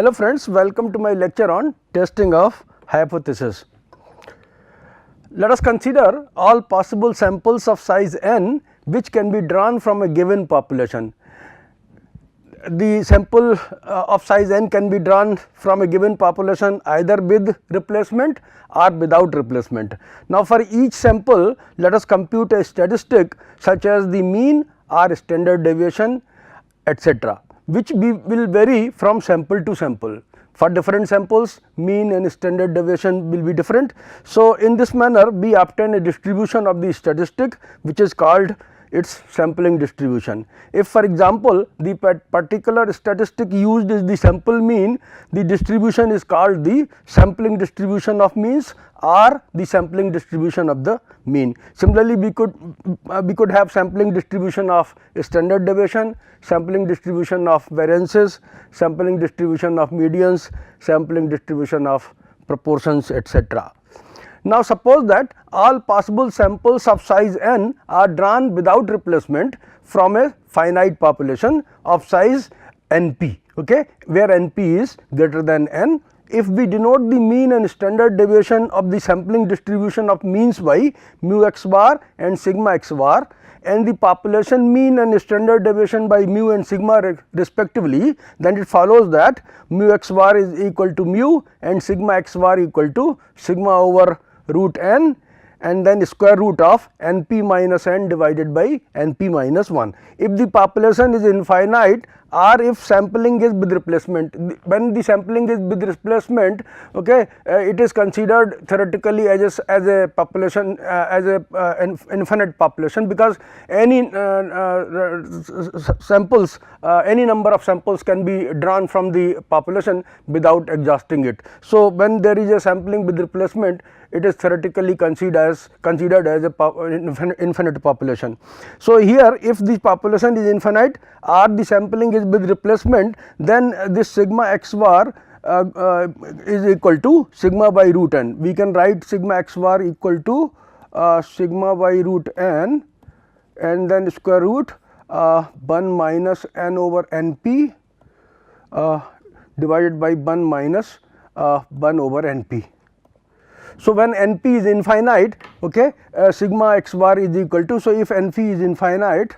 Hello friends, welcome to my lecture on testing of hypothesis. Let us consider all possible samples of size n which can be drawn from a given population. The sample of size n can be drawn from a given population either with replacement or without replacement. Now, for each sample let us compute a statistic such as the mean or standard deviation etc., which will vary from sample to sample. For different samples mean and standard deviation will be different. So, in this manner we obtain a distribution of the statistic which is called its sampling distribution. If for example, the particular statistic used is the sample mean, the distribution is called the sampling distribution of means or the sampling distribution of the mean. Similarly, we could have sampling distribution of standard deviation, sampling distribution of variances, sampling distribution of medians, sampling distribution of proportions etc. Now, suppose that all possible samples of size n are drawn without replacement from a finite population of size np, okay, where np is greater than n. If we denote the mean and standard deviation of the sampling distribution of means by mu x bar and sigma x bar, and the population mean and standard deviation by mu and sigma respectively, then it follows that mu x bar is equal to mu and sigma x bar equal to sigma over root n and then square root of np minus n divided by np minus 1. If the population is infinite or if sampling is with replacement, when the sampling is with replacement, okay, it is considered theoretically as a population as a infinite population, because any samples any number of samples can be drawn from the population without exhausting it. So, when there is a sampling with replacement, it is theoretically considered as a infinite population. So, here if the population is infinite or the sampling is with replacement, then this sigma x bar is equal to sigma by root n. We can write sigma x bar equal to sigma by root n and then square root 1 minus n over np divided by 1 minus 1 over np. So, when np is infinite, okay, sigma x bar is equal to, so if np is infinite,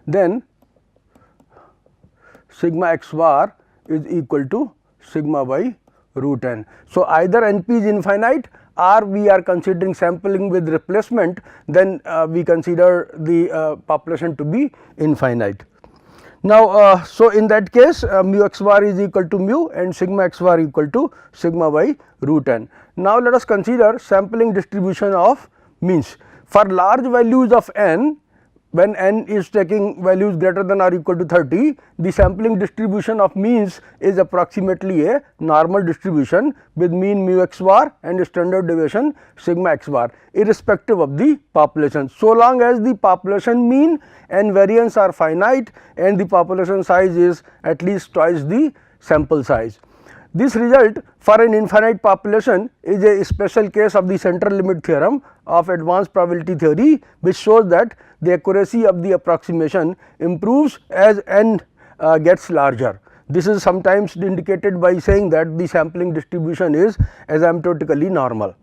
then sigma x bar is equal to sigma by root n. So, either np is infinite or we are considering sampling with replacement, then we consider the population to be infinite. Now, so in that case mu x bar is equal to mu and sigma x bar equal to sigma by root n. Now, let us consider sampling distribution of means. For large values of n, when n is taking values greater than or equal to 30, the sampling distribution of means is approximately a normal distribution with mean mu x bar and standard deviation sigma x bar irrespective of the population, so long as the population mean and variance are finite and the population size is at least twice the sample size. This result for an infinite population is a special case of the central limit theorem of advanced probability theory, which shows that the accuracy of the approximation improves as n gets larger. This is sometimes indicated by saying that the sampling distribution is asymptotically normal.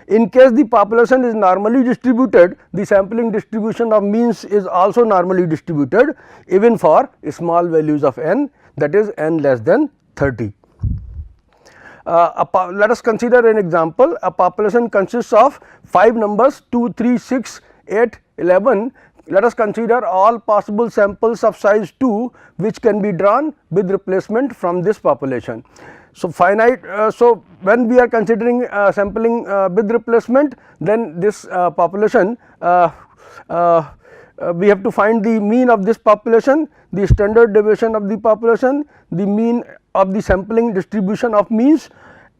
In case the population is normally distributed, the sampling distribution of means is also normally distributed even for small values of n, that is n less than 30. Let us consider an example. A population consists of 5 numbers 2, 3, 6, 8, 11. Let us consider all possible samples of size 2 which can be drawn with replacement from this population. So, finite. So, when we are considering sampling with replacement, then this population we have to find the mean of this population, the standard deviation of the population, the mean of the sampling distribution of means,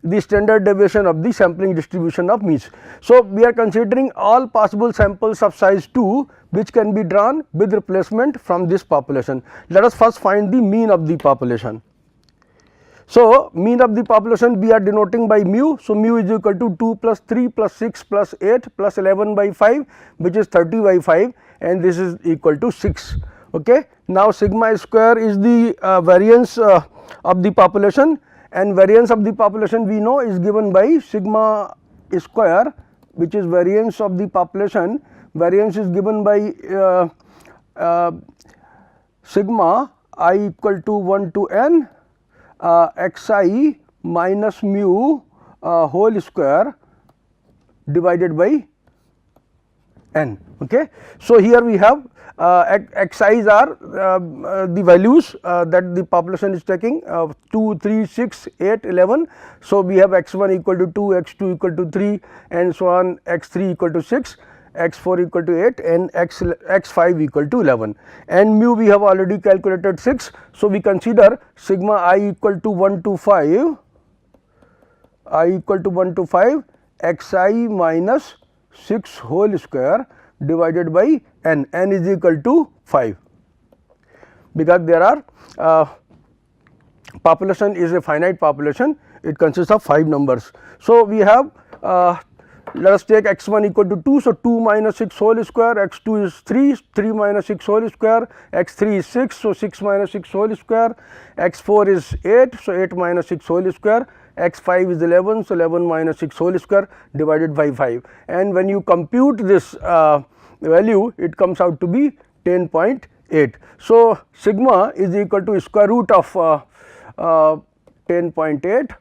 the standard deviation of the sampling distribution of means. So, we are considering all possible samples of size 2 which can be drawn with replacement from this population. Let us first find the mean of the population. So, mean of the population we are denoting by mu. So, mu is equal to 2 plus 3 plus 6 plus 8 plus 11 by 5, which is 30 by 5, and this is equal to 6. Okay. Now, sigma square is the variance of the population, and variance of the population we know is given by sigma square, which is variance of the population. Variance is given by sigma I equal to 1 to n xi minus mu whole square divided by n. Okay. So, here we have xi's are the values that the population is taking 2, 3, 6, 8, 11. So, we have x1 equal to 2, x2 equal to 3 and so on, x3 equal to 6, x4 equal to 8 and x5 equal to 11, and mu we have already calculated 6. So, we consider sigma I equal to 1 to 5, I equal to 1 to 5 xi minus 6 whole square divided by n, n is equal to 5, because there are population is a finite population, it consists of 5 numbers. So, we have let us take x1 equal to 2. So, 2 minus 6 whole square, x2 is 3, 3 minus 6 whole square, x3 is 6. So, 6 minus 6 whole square, x4 is 8. So, 8 minus 6 whole square, x5 is 11. So, 11 minus 6 whole square divided by 5, and when you compute this value, it comes out to be 10.8. So, sigma is equal to square root of 10.8,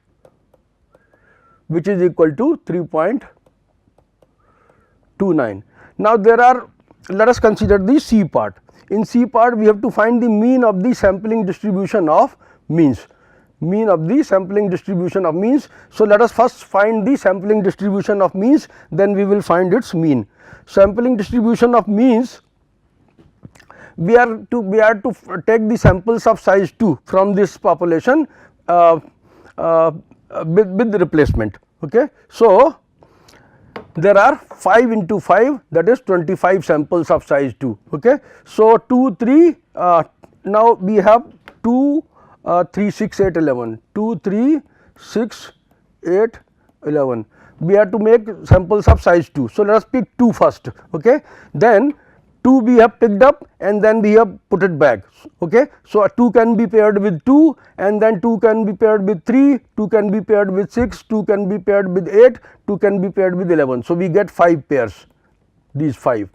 which is equal to 3.29. Now, there are, let us consider the C part. In C part, we have to find the mean of the sampling distribution of means, mean of the sampling distribution of means. So, let us first find the sampling distribution of means, then we will find its mean. Sampling distribution of means, we are to take the samples of size 2 from this population with replacement. Okay. So, there are 5 into 5, that is 25 samples of size 2. Okay. So, 2, 3, now we have 2, 3, 6, 8, 11, 2, 3, 6, 8, 11. We have to make samples of size 2. So, let us pick 2 first. Okay. Then 2 we have picked up and then we have put it back. Okay. So, 2 can be paired with 2 and then 2 can be paired with 3, 2 can be paired with 6, 2 can be paired with 8, 2 can be paired with 11. So, we get 5 pairs, these 5.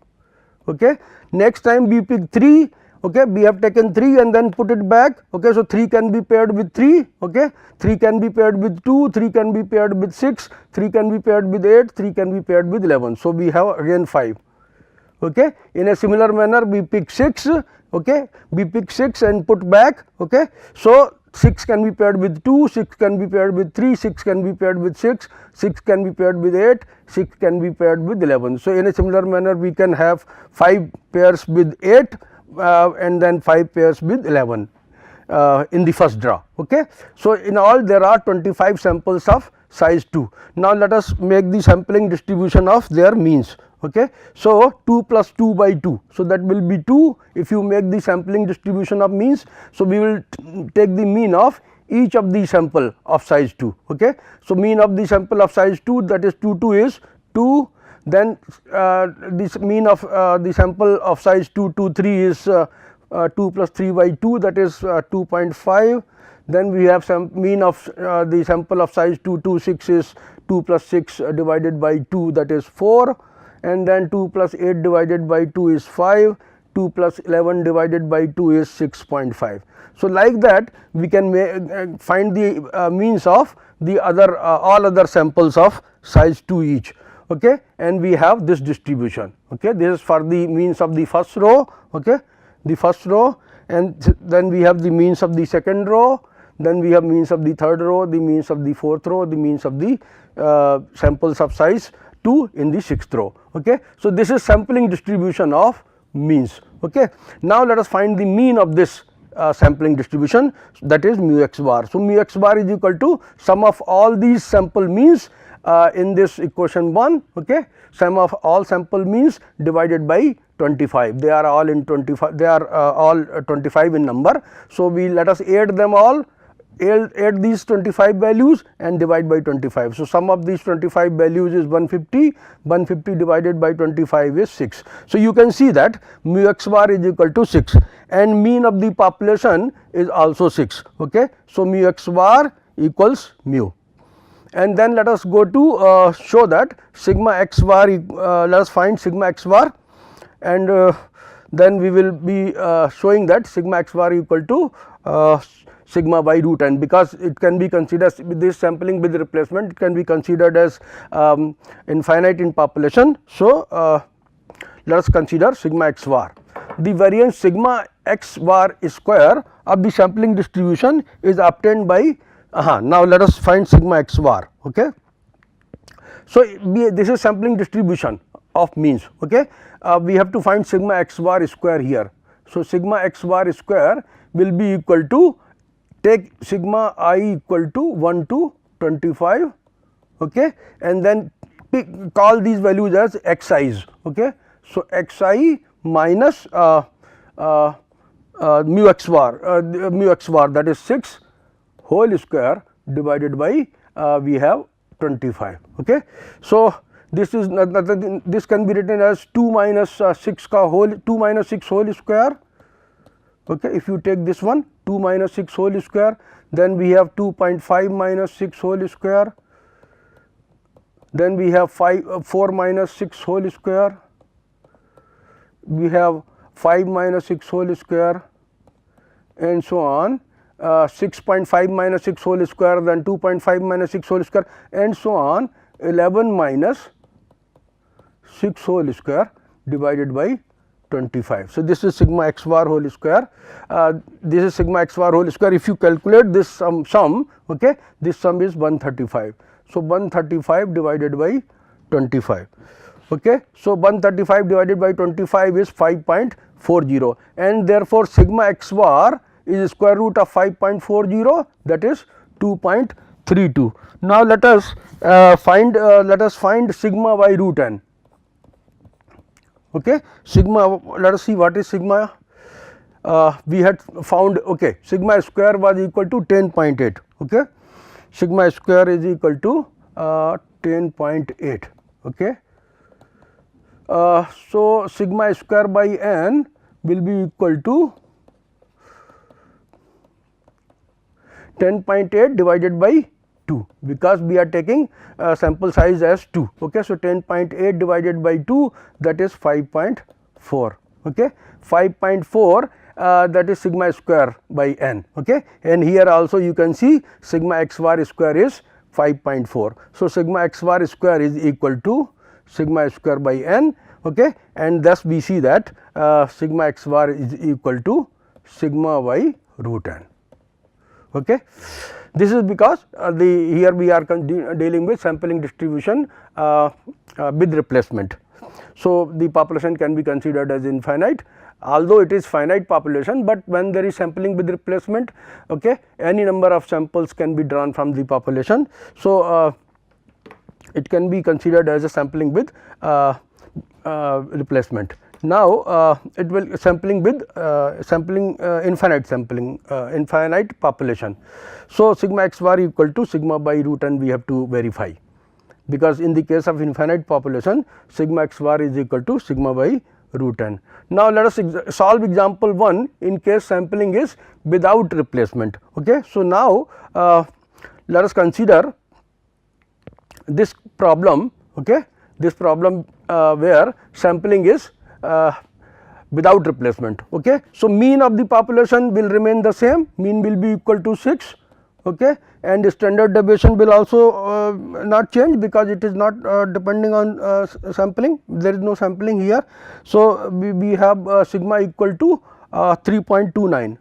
Okay. Next time we pick 3. Okay, we have taken 3 and then put it back. Okay, so 3 can be paired with 3. Okay, 3 can be paired with 2, 3 can be paired with 6, 3 can be paired with 8, 3 can be paired with 11. So, we have again 5. Okay, in a similar manner, we pick 6. Okay, we pick 6 and put back. Okay, so 6 can be paired with 2, 6 can be paired with 3, 6 can be paired with 6, 6 can be paired with 8, 6 can be paired with 11. So, in a similar manner, we can have 5 pairs with 8. And then 5 pairs with 11 in the first draw. Okay. So, in all there are 25 samples of size 2. Now, let us make the sampling distribution of their means. Okay. So, 2 plus 2 by 2. So, that will be 2 if you make the sampling distribution of means. So, we will take the mean of each of the sample of size 2. Okay. So, mean of the sample of size 2, that is 2 2 is 2. Then this mean of the sample of size 2 2 3 is 2 plus 3 by 2, that is 2.5. Then we have some mean of the sample of size 2 2 6 is 2 plus 6 divided by 2, that is 4, and then 2 plus 8 divided by 2 is 5, 2 plus 11 divided by 2 is 6.5. So, like that we can find the means of the other all other samples of size 2 each. Okay, and we have this distribution. Okay, this is for the means of the first row. Okay, the first row, and then we have the means of the second row, then we have means of the third row, the means of the fourth row, the means of the samples of size 2 in the sixth row. Okay. So, this is sampling distribution of means. Okay. Now, let us find the mean of this sampling distribution, that is mu x bar. So, mu x bar is equal to sum of all these sample means in this equation 1. Okay. Sum of all sample means divided by 25. They are all in 25, they are all 25 in number. So, we let us add them all add these 25 values and divide by 25. So, sum of these 25 values is 150, 150 divided by 25 is 6. So, you can see that mu x bar is equal to 6 and mean of the population is also 6. Okay. So, mu x bar equals mu. And then let us go to show that sigma x bar, let us find sigma x bar, and then we will be showing that sigma x bar equal to sigma by root n, because it can be considered with this sampling with replacement, it can be considered as infinite in population. So, let us consider sigma x bar. The variance sigma x bar square of the sampling distribution is obtained by now let us find sigma x bar. Okay. So, this is sampling distribution of means. Okay. We have to find sigma x bar square here. So, sigma x bar square will be equal to, take sigma I equal to 1 to 25, okay, and then call these values as xi's. Okay. So, xi minus mu x bar, that is 6 whole square divided by we have 25. Okay. So, this is nothing, this can be written as 2 minus 6 whole square. Okay. If you take this one 2 minus 6 whole square, then we have 2.5 minus 6 whole square, then we have 4 minus 6 whole square, we have 5 minus 6 whole square, and so on. 6.5 minus 6 whole square, then 2.5 minus 6 whole square, and so on, 11 minus 6 whole square divided by 25. So, this is sigma x bar whole square, this is sigma x bar whole square. If you calculate this sum, okay, this sum is 135. So, 135 divided by 25. Okay. So, 135 divided by 25 is 5.40, and therefore, sigma x bar is square root of 5.40, that is 2.32. Now, let us find sigma by root n. Okay. Sigma, let us see what is sigma. We had found, okay, sigma square was equal to 10.8. Okay. Sigma square is equal to 10.8. Okay. So, sigma square by n will be equal to 10.8 divided by 2, because we are taking sample size as 2. Okay. So, 10.8 divided by 2, that is 5.4. Okay. 5.4 that is sigma square by n. Okay. And here also you can see sigma x bar square is 5.4. So, sigma x bar square is equal to sigma square by n. Okay. And thus we see that sigma x bar is equal to sigma by root n. Okay. This is because here we are dealing with sampling distribution with replacement. So, the population can be considered as infinite, although it is finite population, but when there is sampling with replacement, okay, any number of samples can be drawn from the population. So, it can be considered as a sampling with replacement. Now, it will sampling with infinite population. So, sigma x bar equal to sigma by root n we have to verify, because in the case of infinite population sigma x bar is equal to sigma by root n. Now, let us solve example 1 in case sampling is without replacement. Okay. So, now let us consider this problem, okay, this problem where sampling is without replacement. Okay. So, mean of the population will remain the same, mean will be equal to 6, okay, and the standard deviation will also not change, because it is not depending on sampling, there is no sampling here. So, we have sigma equal to 3.29,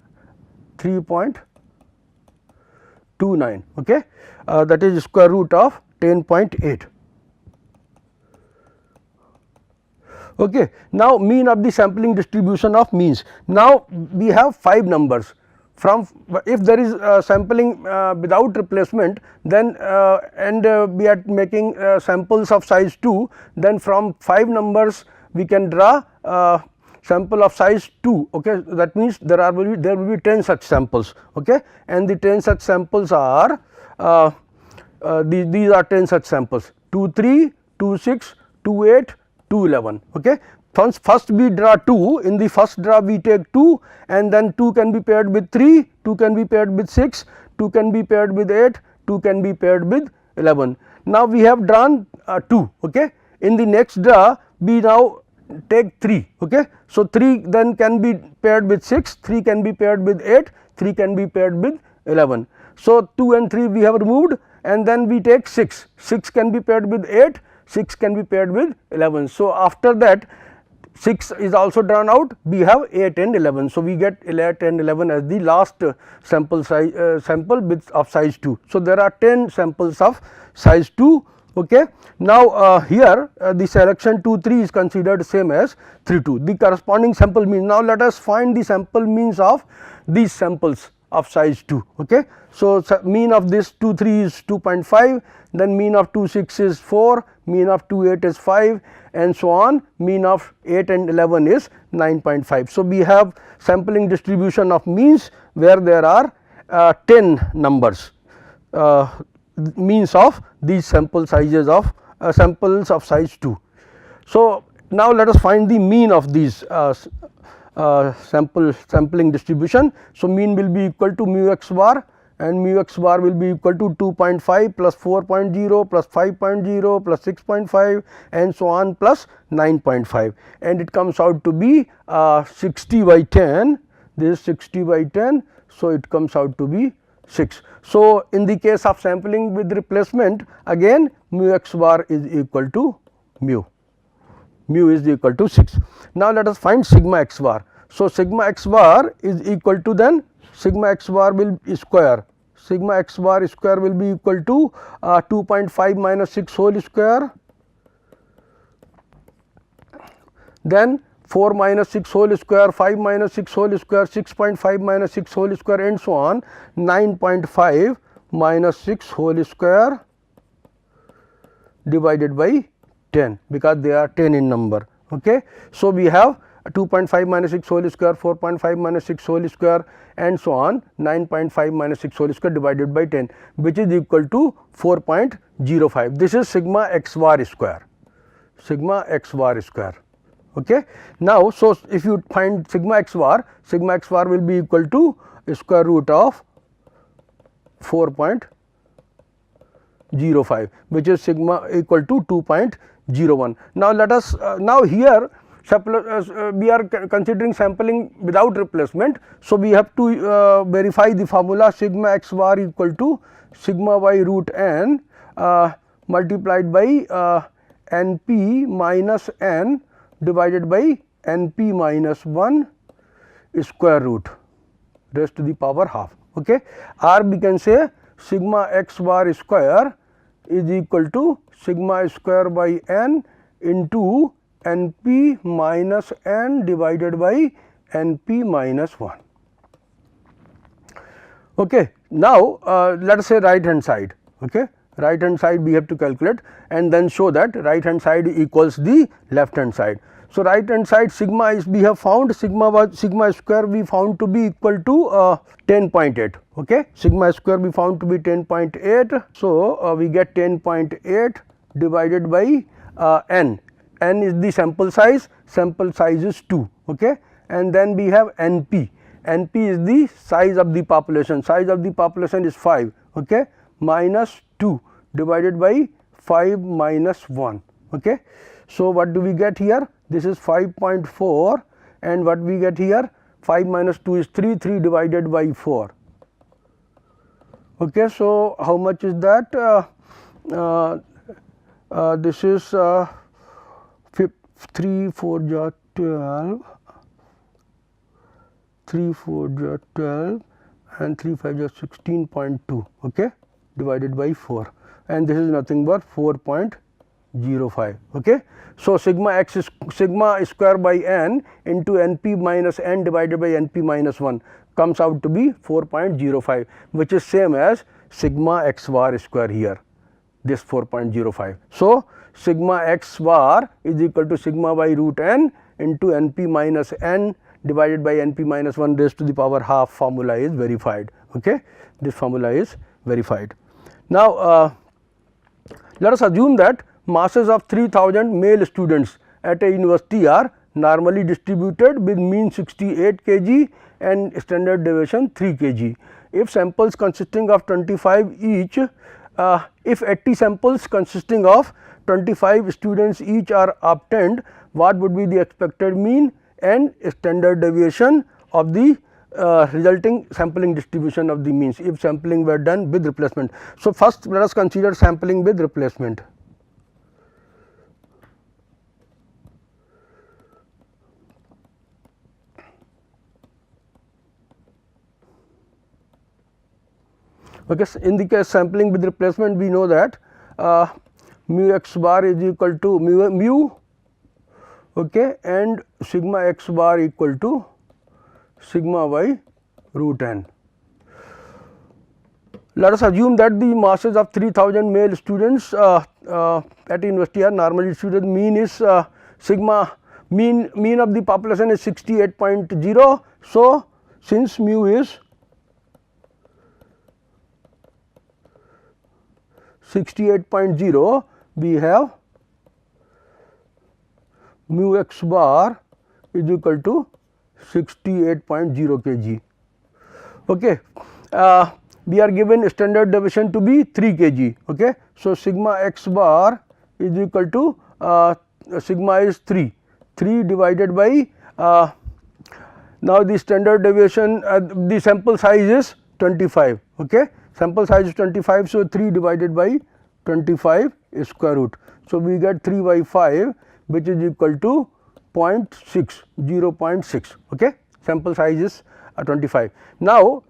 3.29, okay, that is square root of 10.8. Okay. Now, mean of the sampling distribution of means. Now, we have 5 numbers from, if there is sampling without replacement, then and we are making samples of size 2, then from 5 numbers we can draw sample of size 2, okay. That means there will be 10 such samples, okay, and the 10 such samples are these are 10 such samples 2 3, 2 6, 2 8, 2 11, okay. First we draw 2, in the first draw we take 2 and then 2 can be paired with 3, 2 can be paired with 6, 2 can be paired with 8, 2 can be paired with 11. Now we have drawn 2, okay. In the next draw we now take 3, okay. So 3 then can be paired with 6, 3 can be paired with 8, 3 can be paired with 11. So 2 and 3 we have removed and then we take 6, 6 can be paired with 8, 6 can be paired with 11. So after that 6 is also drawn out, we have 8 and 11. So we get 8 and 11 as the last sample size sample bits of size 2. So there are 10 samples of size 2, okay. Now here the selection 2 3 is considered same as 3 2, the corresponding sample mean. Now let us find the sample means of these samples of size 2, okay. So mean of this 2 3 is 2.5, then mean of 2 6 is 4, mean of 2 8 is 5 and so on, mean of 8 and 11 is 9.5. So we have sampling distribution of means where there are 10 numbers means of these sample sizes of samples of size 2. So now let us find the mean of these sampling distribution. So mean will be equal to mu x bar, and mu x bar will be equal to 2.5 plus 4.0 plus 5.0 plus 6.5 and so on plus 9.5, and it comes out to be 60 by 10. This is 60 by 10, so it comes out to be 6. So in the case of sampling with replacement, again mu x bar is equal to mu is equal to 6. Now let us find sigma x bar. So sigma x bar is equal to, then sigma x bar will square, sigma x bar square will be equal to 2.5 minus 6 whole square, then 4 minus 6 whole square, 5 minus 6 whole square, 6.5 minus 6 whole square and so on, 9.5 minus 6 whole square divided by 10, because they are 10 in number, okay. So we have 2.5 minus 6 whole square, 4.5 minus 6 whole square and so on, 9.5 minus 6 whole square divided by 10, which is equal to 4.05. This is sigma x bar square, sigma x bar square, okay. Now so if you find sigma x bar will be equal to square root of 4.05, which is sigma equal to 2.01. Now let us now here we are considering sampling without replacement. So we have to verify the formula sigma x bar equal to sigma by root n multiplied by np minus n divided by np minus 1 square root raised to the power half, okay. Or we can say sigma x bar square is equal to sigma square by n into np minus n divided by np minus 1, okay. Now let us say right hand side, okay. Right hand side we have to calculate and then show that right hand side equals the left hand side. So right hand side sigma is, we have found sigma square we found to be equal to 10.8, okay. Sigma square we found to be 10.8. So we get 10.8 divided by n is the sample size is 2, okay. And then we have np is the size of the population is 5, okay, minus 2 divided by 5 minus 1, okay. So what do we get here? This is 5.4, and what we get here, 5 minus 2 is 3 divided by 4, okay. So how much is that? This is 3 4 ja 12, 3 4 ja 12 and 3 5 ja 16.2, okay, divided by 4, and this is nothing but 4.05, okay. So sigma square by n into np minus n divided by np minus 1 comes out to be 4.05, which is same as sigma x bar square here, this 4.05. So sigma x bar is equal to sigma by root n into np minus n divided by np minus 1 raised to the power half formula is verified. Okay. This formula is verified. Now, let us assume that masses of 3000 male students at a university are normally distributed with mean 68 kg and standard deviation 3 kg. If samples consisting of 25 each, if 80 samples consisting of 25 students each are obtained, what would be the expected mean and standard deviation of the resulting sampling distribution of the means if sampling were done with replacement. So, first let us consider sampling with replacement. Okay, so in the case sampling with replacement, we know that mu x bar is equal to mu okay, and sigma x bar equal to sigma y root n. Let us assume that the masses of 3000 male students at university are normally distributed. Mean is sigma mean of the population is 68.0. So, since mu is 68.0, we have mu x bar is equal to 68.0 kg. Okay. We are given standard deviation to be 3 kg. Okay. So, sigma x bar is equal to sigma is 3 divided by now the standard deviation the sample size is 25. Okay. Sample size is 25. So, 3 divided by 25 is square root. So, we get 3 by 5 which is equal to 0.6, 0.6. Okay. Sample size is 25. Now,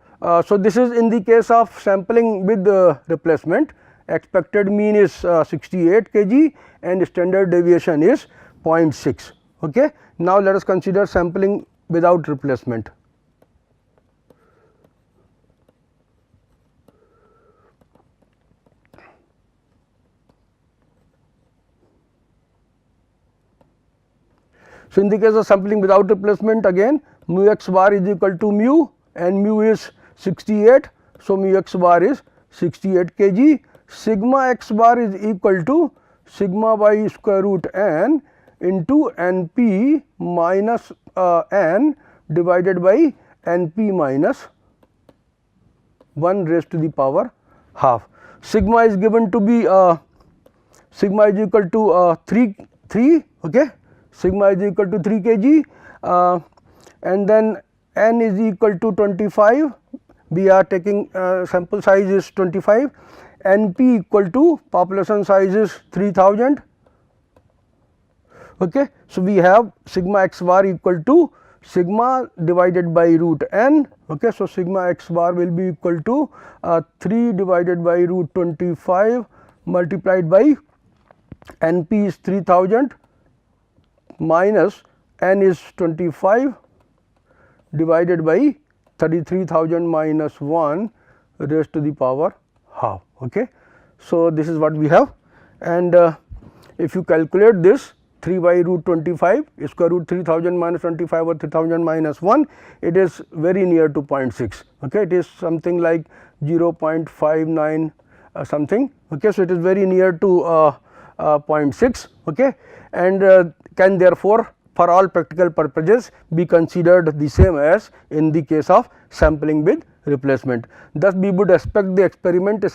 so this is in the case of sampling with replacement. Expected mean is 68 kg and standard deviation is 0.6. Okay. Now, let us consider sampling without replacement. So, in the case of sampling without replacement, again mu x bar is equal to mu and mu is 68. So, mu x bar is 68 kg. Sigma x bar is equal to sigma y square root n into np minus n divided by np minus 1 raised to the power half. Sigma is given to be sigma is equal to 3. Okay. Sigma is equal to 3 kg and then n is equal to 25. We are taking sample size is 25, np equal to population size is 3000. Okay. So, we have sigma x bar equal to sigma divided by root n. Okay. So, sigma x bar will be equal to 3 divided by root 25 multiplied by np is 3000 minus n is 25 divided by 33,000 minus 1 raised to the power half. Okay. So, this is what we have, and if you calculate this 3 by root 25 square root 3000 minus 25 or 3000 minus 1, it is very near to 0.6. Okay. It is something like 0.59 something. Okay. So, it is very near to 0.6. Okay. And can therefore, for all practical purposes be considered the same as in the case of sampling with replacement. Thus, we would expect the experimental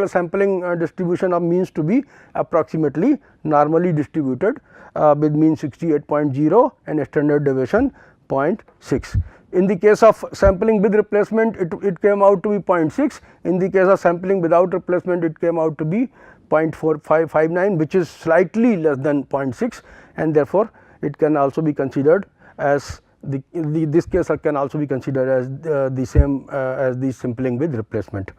sampling distribution of means to be approximately normally distributed with mean 68.0 and standard deviation 0.6. In the case of sampling with replacement, it came out to be 0.6. In the case of sampling without replacement, it came out to be 0.4559, which is slightly less than 0.6, and therefore, it can also be considered as this case can also be considered as the same as the sampling with replacement.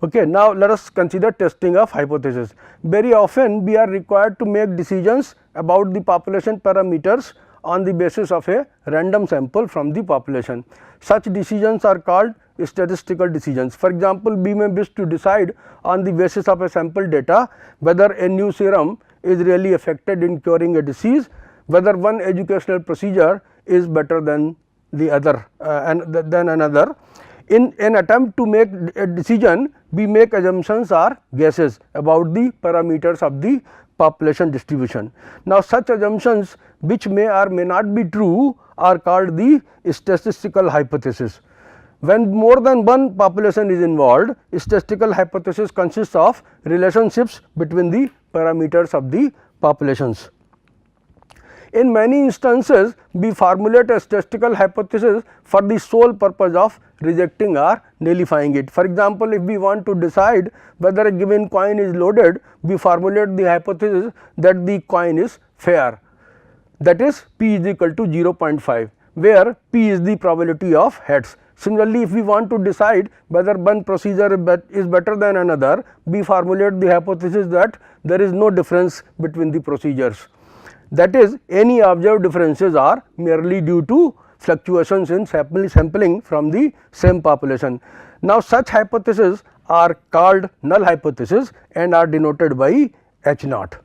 Okay. Now, let us consider testing of hypothesis. Very often we are required to make decisions about the population parameters on the basis of a random sample from the population. Such decisions are called statistical decisions. For example, we may wish to decide on the basis of a sample data whether a new serum is really affected in curing a disease. whether one educational procedure is better than the other than another. In an attempt to make a decision, we make assumptions or guesses about the parameters of the population distribution. Now, such assumptions which may or may not be true are called the statistical hypothesis. When more than one population is involved, statistical hypothesis consists of relationships between the parameters of the populations. In many instances, we formulate a statistical hypothesis for the sole purpose of rejecting or nullifying it. For example, if we want to decide whether a given coin is loaded, we formulate the hypothesis that the coin is fair, that is p is equal to 0.5, where p is the probability of heads. Similarly, if we want to decide whether one procedure is better than another, we formulate the hypothesis that there is no difference between the procedures. That is, any observed differences are merely due to fluctuations in sampling from the same population. Now, such hypotheses are called null hypothesis and are denoted by H naught.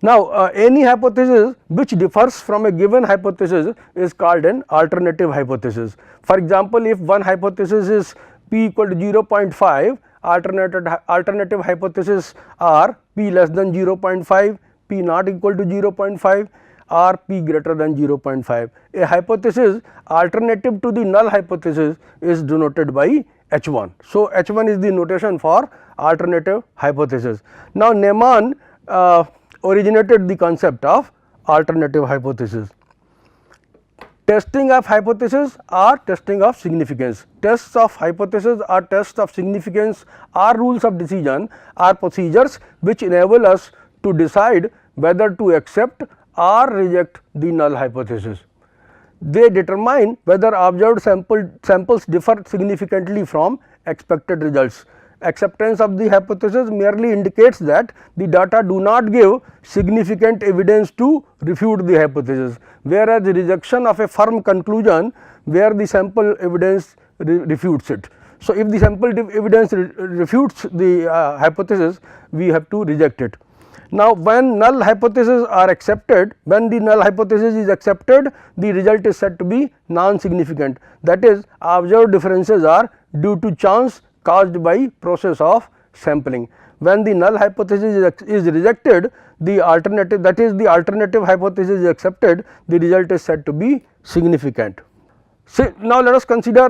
Now, any hypothesis which differs from a given hypothesis is called an alternative hypothesis. For example, if one hypothesis is p equal to 0.5, alternative hypothesis are p less than 0.5, p not equal to 0.5 or p greater than 0.5. A hypothesis alternative to the null hypothesis is denoted by H1. So, H1 is the notation for alternative hypothesis. Now, Neyman originated the concept of alternative hypothesis. Testing of hypothesis or testing of significance. Tests of hypothesis or tests of significance or rules of decision are procedures which enable us to decide whether to accept or reject the null hypothesis. They determine whether observed samples differ significantly from expected results. Acceptance of the hypothesis merely indicates that the data do not give significant evidence to refute the hypothesis, whereas the rejection of a firm conclusion where the sample evidence refutes it. So, if the sample evidence refutes the hypothesis, we have to reject it. Now, when null hypotheses are accepted, when the null hypothesis is accepted, the result is said to be non-significant. That is, observed differences are due to chance caused by process of sampling. When the null hypothesis is rejected, the alternative, that is the alternative hypothesis is accepted, the result is said to be significant. So, now let us consider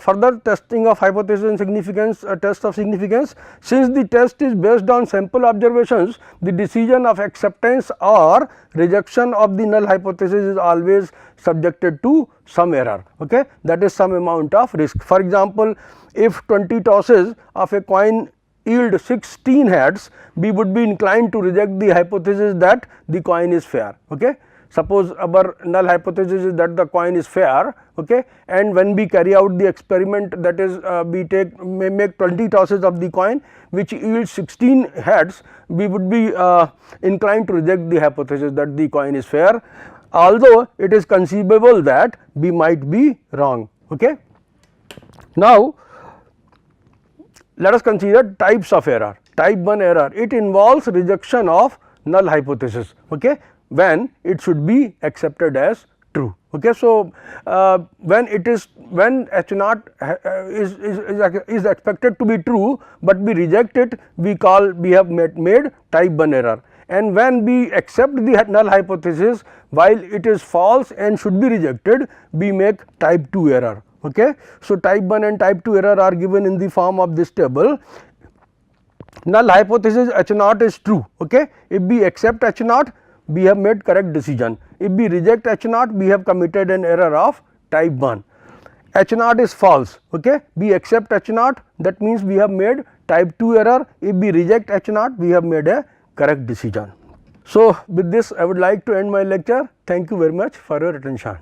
further testing of hypothesis and significance, test of significance. Since the test is based on sample observations, the decision of acceptance or rejection of the null hypothesis is always subjected to some error, okay? That is some amount of risk. For example, if 20 tosses of a coin yield 16 heads, we would be inclined to reject the hypothesis that the coin is fair, okay? Suppose our null hypothesis is that the coin is fair, okay, and when we carry out the experiment, that is we make 20 tosses of the coin which yields 16 heads, we would be inclined to reject the hypothesis that the coin is fair, although it is conceivable that we might be wrong, okay. Now, let us consider types of error. Type 1 error, it involves rejection of null hypothesis, okay, when it should be accepted as true, okay. So, when H naught is expected to be true, but we reject it, we have made type 1 error, and when we accept the null hypothesis while it is false and should be rejected, we make type 2 error, okay. So, type 1 and type 2 error are given in the form of this table. Null hypothesis H naught is true, okay. If we accept H naught, we have made correct decision. If we reject H naught, we have committed an error of type 1. H naught is false, okay. We accept H naught, that means we have made type 2 error. If we reject H naught, we have made a correct decision. So, with this I would like to end my lecture. Thank you very much for your attention.